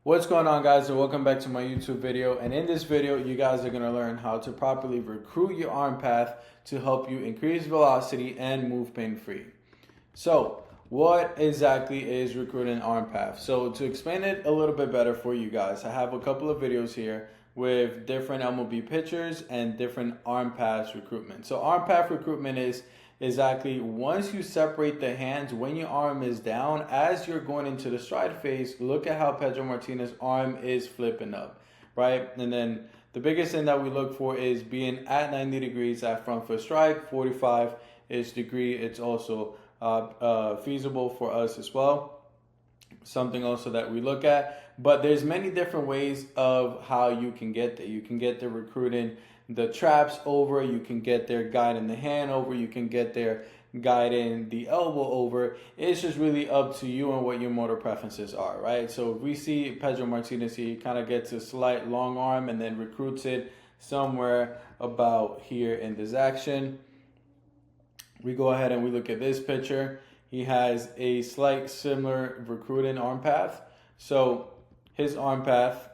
What's going on, guys, and welcome back to my YouTube video. And in this video, you guys are going to learn how to properly recruit your arm path to help you increase velocity and move pain-free. So what exactly is recruiting arm path? So to explain it a little bit better for you guys, I have a couple of videos here with different MLB pitchers and different arm path recruitment. So arm path recruitment is exactly once you separate the hands when your arm is down, as you're going into the stride phase, look at how Pedro Martinez's arm is flipping up, right? And then the biggest thing that we look for is being at 90 degrees at front foot strike, 45-ish degree. It's also feasible for us as well. Something also that we look at, but there's many different ways of how you can get there. You can get there recruiting the traps over, you can get there guiding the hand over, you can get there guiding the elbow over. It's just really up to you and what your motor preferences are, right? So if we see Pedro Martinez, he kind of gets a slight long arm and then recruits it somewhere about here in this action. We go ahead and we look at this picture. He has a slight similar recruiting arm path. So his arm path,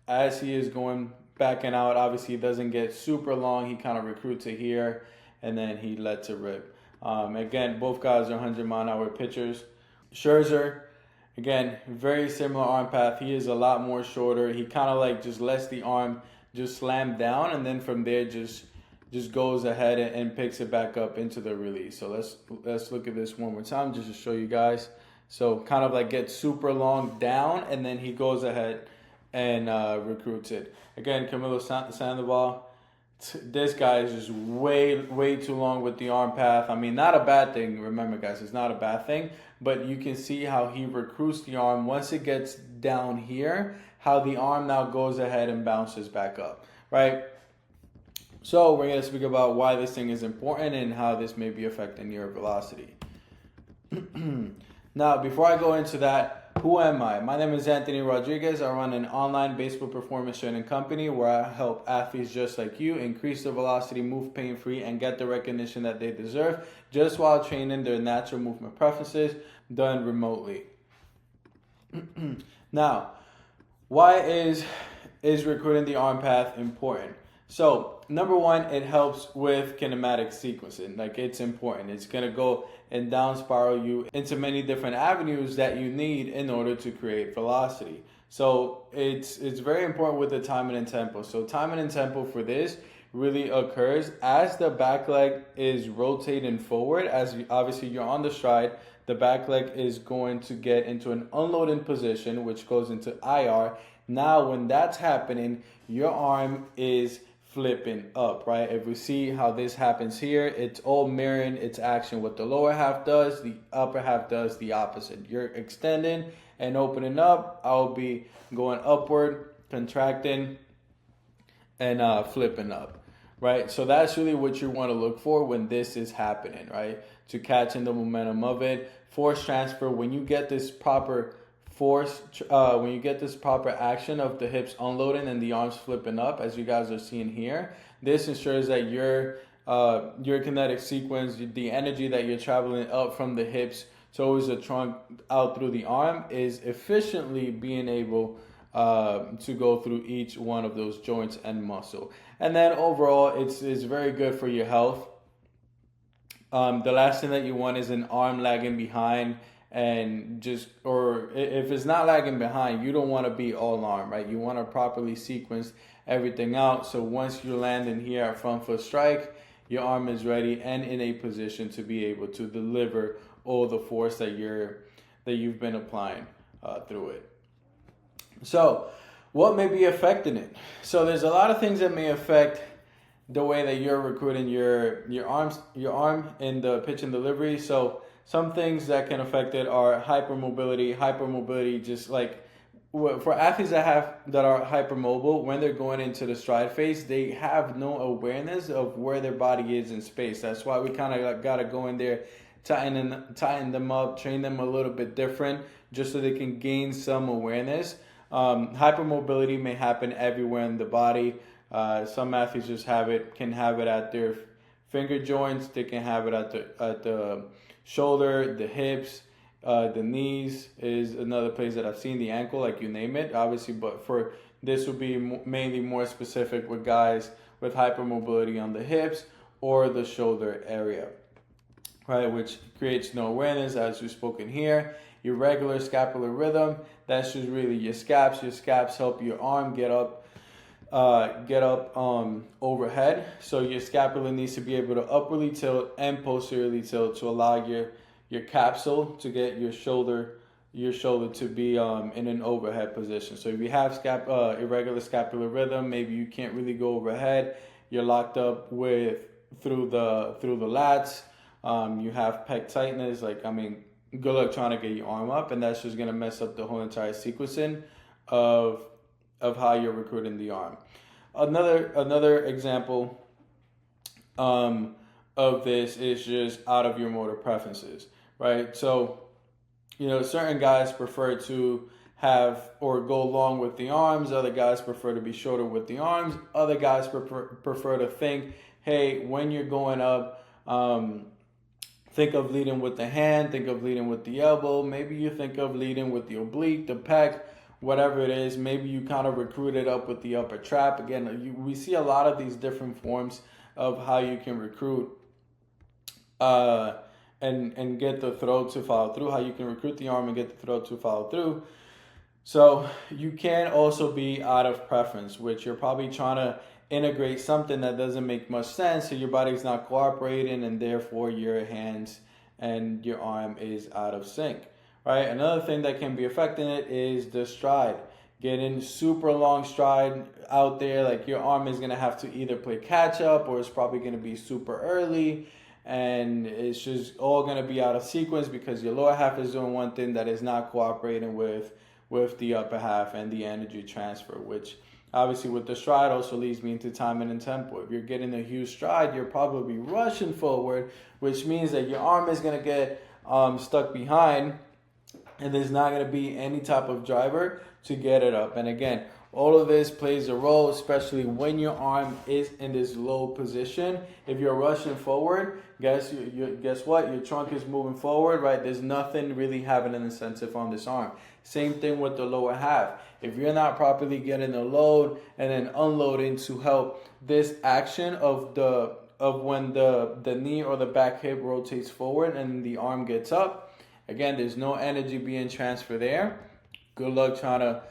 as he is going back and out, obviously it doesn't get super long. He kind of recruits it here and then he lets it rip. Again, both guys are 100-mile-an-hour pitchers. Scherzer, again, very similar arm path. He is a lot more shorter. He kind of like just lets the arm just slam down, and then from there just goes ahead and picks it back up into the release. So let's look at this one more time just to show you guys. So kind of like gets super long down, and then he goes ahead and recruits it. Again, Camilo Sandoval, this guy is just way too long with the arm path. I mean, not a bad thing. Remember, guys, it's not a bad thing, but you can see how he recruits the arm once it gets down here, how the arm now goes ahead and bounces back up, right? So we're going to speak about why this thing is important and how this may be affecting your velocity. Now, before I go into that, who am I? My name is Anthony Rodriguez. I run an online baseball performance training company where I help athletes just like you increase their velocity, move pain-free, and get the recognition that they deserve just while training their natural movement preferences done remotely. Now, why is recruiting the arm path important? So, number one, it helps with kinematic sequencing. Like, it's important. It's going to go and down spiral you into many different avenues that you need in order to create velocity. So, it's very important with the timing and tempo. So, timing and tempo for this really occurs as the back leg is rotating forward. As obviously you're on the stride, the back leg is going to get into an unloading position, which goes into IR. Now, when that's happening, your arm is flipping up, right? If we see how this happens here, it's all mirroring its action. What the lower half does, the upper half does the opposite. You're extending and opening up. I'll be going upward, contracting, and flipping up, right? So that's really what you want to look for when this is happening, right? To catch in the momentum of it. Force transfer, when you get this proper when you get this proper action of the hips unloading and the arms flipping up, as you guys are seeing here, this ensures that your kinetic sequence, the energy that you're traveling up from the hips towards the trunk out through the arm, is efficiently being able to go through each one of those joints and muscle. And then overall, it's very good for your health. The last thing that you want is an arm lagging behind, and or if it's not lagging behind, you don't want to be all arm, right? You want to properly sequence everything out. So once you land in here at front foot strike, your arm is ready and in a position to be able to deliver all the force that you've been applying through it. So what may be affecting it? So there's a lot of things that may affect the way that you're recruiting your arm in the pitch and delivery. So some things that can affect it are hypermobility. Hypermobility, just like for athletes that are hypermobile, when they're going into the stride phase, they have no awareness of where their body is in space. That's why we kind of got to go in there, tighten them up, train them a little bit different, just so they can gain some awareness. Hypermobility may happen everywhere in the body. Some athletes just can have it at their finger joints. They can have it at the shoulder, the hips, The knees is another place that I've seen, the ankle, like you name it, obviously. But for this would be mainly more specific with guys with hypermobility on the hips or the shoulder area, right? Which creates no awareness, as we've spoken here. Irregular scapular rhythm, that's just really your scaps. Your scaps help your arm get up overhead. So your scapula needs to be able to upwardly tilt and posteriorly tilt to allow your capsule to get your shoulder to be in an overhead position. So if you have irregular scapular rhythm, maybe you can't really go overhead. You're locked up through the lats. You have pec tightness. Good luck trying to get your arm up, and that's just gonna mess up the whole entire sequencing of how you're recruiting the arm. Another example of this is just out of your motor preferences, right? So, certain guys prefer to have or go long with the arms. Other guys prefer to be shorter with the arms. Other guys prefer to think, hey, when you're going up, think of leading with the hand, think of leading with the elbow. Maybe you think of leading with the oblique, the pec, whatever it is. Maybe you kind of recruit it up with the upper trap. Again, we see a lot of these different forms of how you can recruit and get the throat to follow through, how you can recruit the arm and get the throat to follow through. So you can also be out of preference, which you're probably trying to integrate something that doesn't make much sense, so your body's not cooperating, and therefore your hands and your arm is out of sync, right? Another thing that can be affecting it is the stride. Getting super long stride out there, like your arm is gonna have to either play catch up, or it's probably gonna be super early, and it's just all gonna be out of sequence because your lower half is doing one thing that is not cooperating with the upper half and the energy transfer, which obviously with the stride also leads me into timing and tempo. If you're getting a huge stride, you're probably rushing forward, which means that your arm is going to get stuck behind, and there's not going to be any type of driver to get it up. And again, all of this plays a role, especially when your arm is in this low position. If you're rushing forward, guess what? Your trunk is moving forward, right? There's nothing really having an incentive on this arm. Same thing with the lower half. If you're not properly getting the load and then unloading to help this action of when the knee or the back hip rotates forward and the arm gets up, again, there's no energy being transferred there. Good luck trying to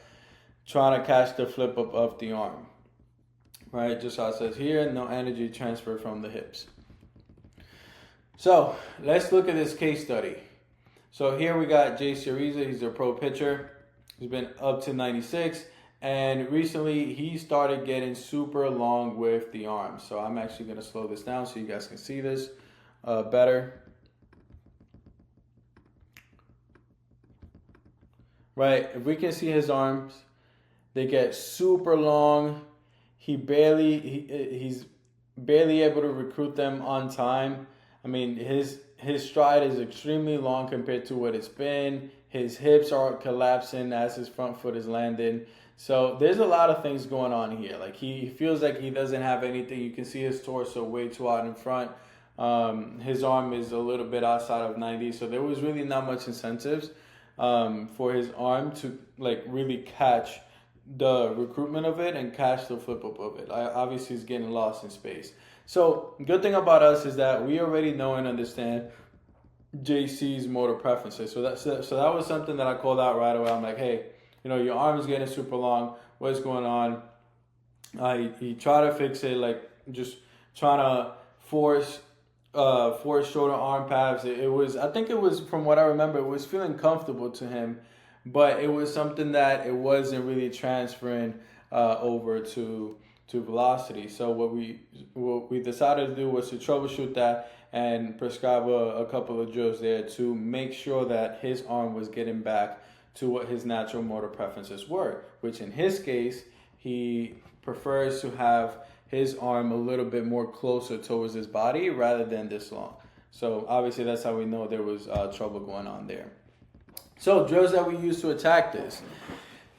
catch the flip up of the arm, right? Just how it says here, no energy transfer from the hips. So let's look at this case study. So here we got Jay Cerezo. He's a pro pitcher. He's been up to 96, and recently he started getting super long with the arm. So I'm actually going to slow this down so you guys can see this better. Right, if we can see his arms, they get super long. He's barely able to recruit them on time. I mean, his stride is extremely long compared to what it's been. His hips are collapsing as his front foot is landing. So there's a lot of things going on here. Like he feels like he doesn't have anything. You can see his torso way too out in front. His arm is a little bit outside of 90. So there was really not much incentives for his arm to like really catch the recruitment of it and catch the flip up of it. Obviously, he's getting lost in space. So good thing about us is that we already know and understand JC's motor preferences. So that was something that I called out right away. I'm like, hey, your arm is getting super long. What's going on? He tried to fix it, like just trying to force shorter arm paths. I think it was, from what I remember, it was feeling comfortable to him, but it was something that it wasn't really transferring over to velocity. So what we decided to do was to troubleshoot that and prescribe a couple of drills there to make sure that his arm was getting back to what his natural motor preferences were, which in his case, he prefers to have his arm a little bit more closer towards his body rather than this long. So obviously that's how we know there was trouble going on there. So drills that we use to attack this.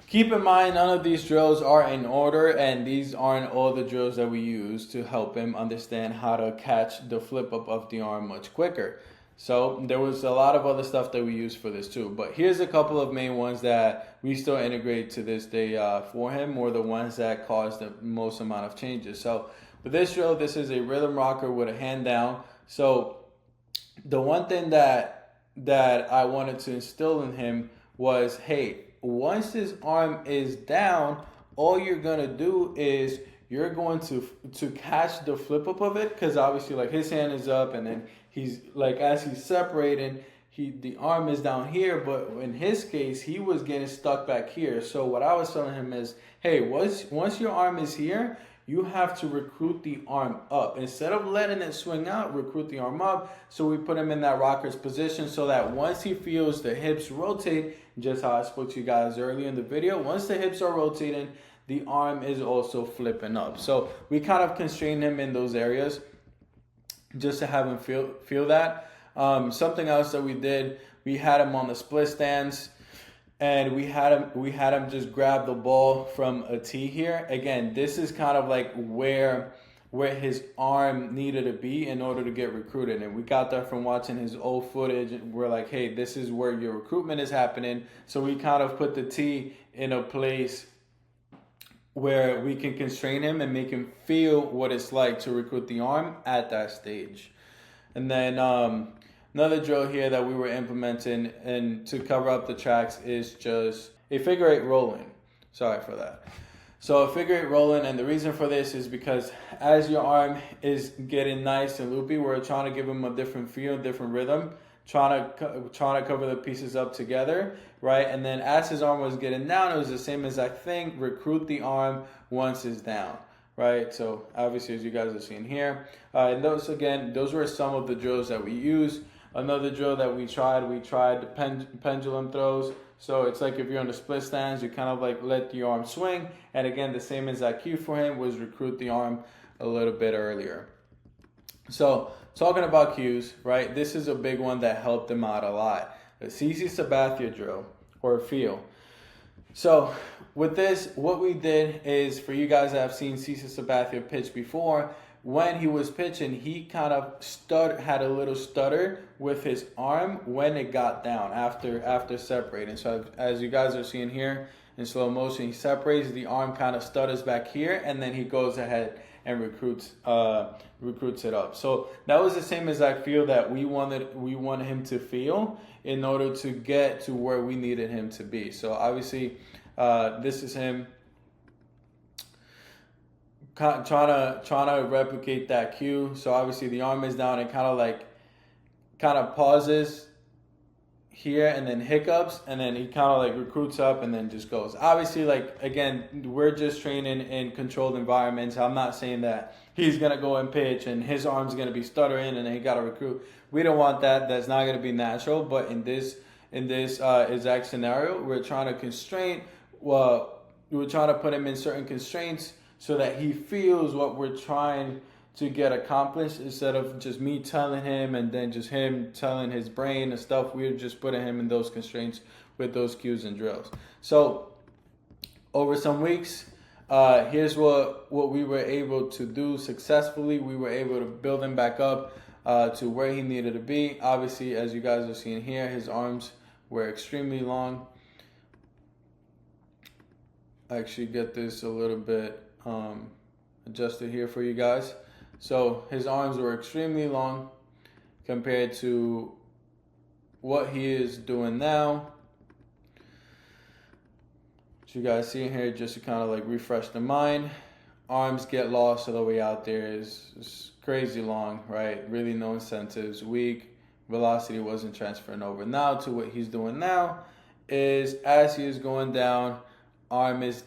Keep in mind, none of these drills are in order, and these aren't all the drills that we use to help him understand how to catch the flip up of the arm much quicker. So there was a lot of other stuff that we used for this too. But here's a couple of main ones that we still integrate to this day for him, or the ones that caused the most amount of changes. So with this drill, this is a rhythm rocker with a hand down. So the one thing that I wanted to instill in him was, hey, once his arm is down, all you're gonna do is you're going to catch the flip up of it, because obviously like his hand is up, and then he's like, as he's separating, the arm is down here, but in his case he was getting stuck back here. So what I was telling him is, hey, once your arm is here, you have to recruit the arm up. Instead of letting it swing out, recruit the arm up. So we put him in that rocker's position so that once he feels the hips rotate, just how I spoke to you guys earlier in the video, once the hips are rotating, the arm is also flipping up. So we kind of constrain him in those areas just to have him feel that. Something else that we did, we had him on the split stance, and we had him just grab the ball from a tee here. Again, this is kind of like where his arm needed to be in order to get recruited. And we got that from watching his old footage. We're like, hey, this is where your recruitment is happening. So we kind of put the tee in a place where we can constrain him and make him feel what it's like to recruit the arm at that stage. And then another drill here that we were implementing and to cover up the tracks is just a figure eight rolling. Sorry for that. So a figure eight rolling, and the reason for this is because as your arm is getting nice and loopy, we're trying to give him a different feel, different rhythm, trying to cover the pieces up together, right? And then as his arm was getting down, it was the same exact thing, recruit the arm once it's down. Right, so obviously as you guys are seeing here, and those were some of the drills that we use. Another drill that we tried the pendulum throws. So it's like if you're on the split stance, you kind of like let the arm swing, and again the same exact cue for him was recruit the arm a little bit earlier. So talking about cues, right, this is a big one that helped him out a lot. The CC Sabathia drill, or feel. So with this, what we did is, for you guys that have seen CC Sabathia pitch before, when he was pitching, he kind of had a little stutter with his arm when it got down after separating. So as you guys are seeing here in slow motion, he separates, the arm kind of stutters back here, and then he goes ahead and recruits it up. So that was the same exact feel that we wanted him to feel in order to get to where we needed him to be. So obviously, this is him trying to replicate that cue. So obviously the arm is down and kind of pauses here and then hiccups, and then he kind of like recruits up and then just goes. Obviously, like, again, we're just training in controlled environments. I'm not saying that he's gonna go and pitch and his arm's gonna be stuttering and then he gotta recruit. We don't want that. That's not gonna be natural. But in this exact scenario, we're trying to constrain. Well, we're trying to put him in certain constraints so that he feels what we're trying to get accomplished, instead of just me telling him and then just him telling his brain and stuff. We're just putting him in those constraints with those cues and drills. So over some weeks, here's what we were able to do successfully. We were able to build him back up to where he needed to be. Obviously, as you guys are seeing here, his arms were extremely long. I actually get this a little bit adjusted here for you guys. So his arms were extremely long compared to what he is doing now. So you guys see here, just to kind of like refresh the mind. Arms get lost all the way out there is crazy long, right? Really no incentives, weak. Velocity wasn't transferring over. Now to what he's doing now is, as he is going down, as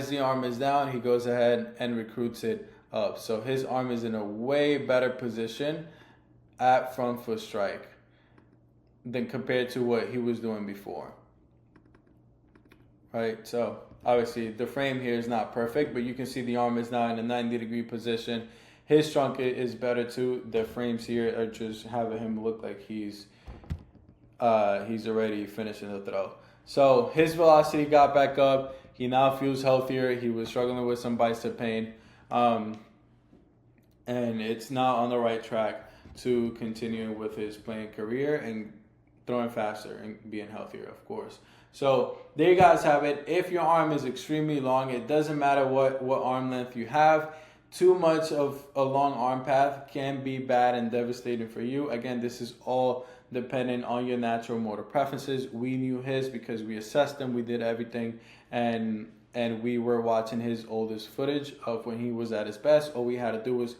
the arm is down, he goes ahead and recruits it up. So his arm is in a way better position at front foot strike than compared to what he was doing before. Right? So obviously the frame here is not perfect, but you can see the arm is now in a 90-degree position. His trunk is better too. The frames here are just having him look like he's already finishing the throw. So his velocity got back up. He now feels healthier. He was struggling with some bicep pain. And it's now on the right track. to continue with his playing career and throwing faster and being healthier, of course. So there you guys have it. If your arm is extremely long, it doesn't matter what arm length you have. Too much of a long arm path can be bad and devastating for you. Again, this is all dependent on your natural motor preferences. We knew his because we assessed him, we did everything, and we were watching his oldest footage of when he was at his best. All we had to do was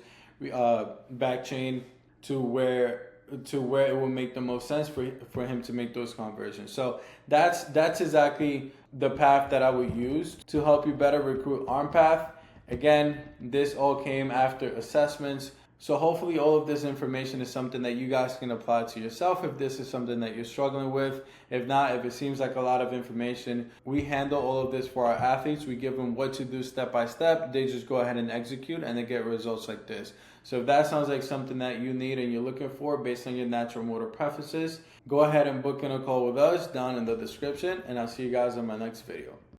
back chain to where it would make the most sense for him to make those conversions. So that's exactly the path that I would use to help you better recruit arm path. Again, this all came after assessments. So hopefully all of this information is something that you guys can apply to yourself if this is something that you're struggling with. If not, if it seems like a lot of information, we handle all of this for our athletes. We give them what to do step by step. They just go ahead and execute and they get results like this. So if that sounds like something that you need and you're looking for based on your natural motor preferences, go ahead and book in a call with us down in the description, and I'll see you guys in my next video.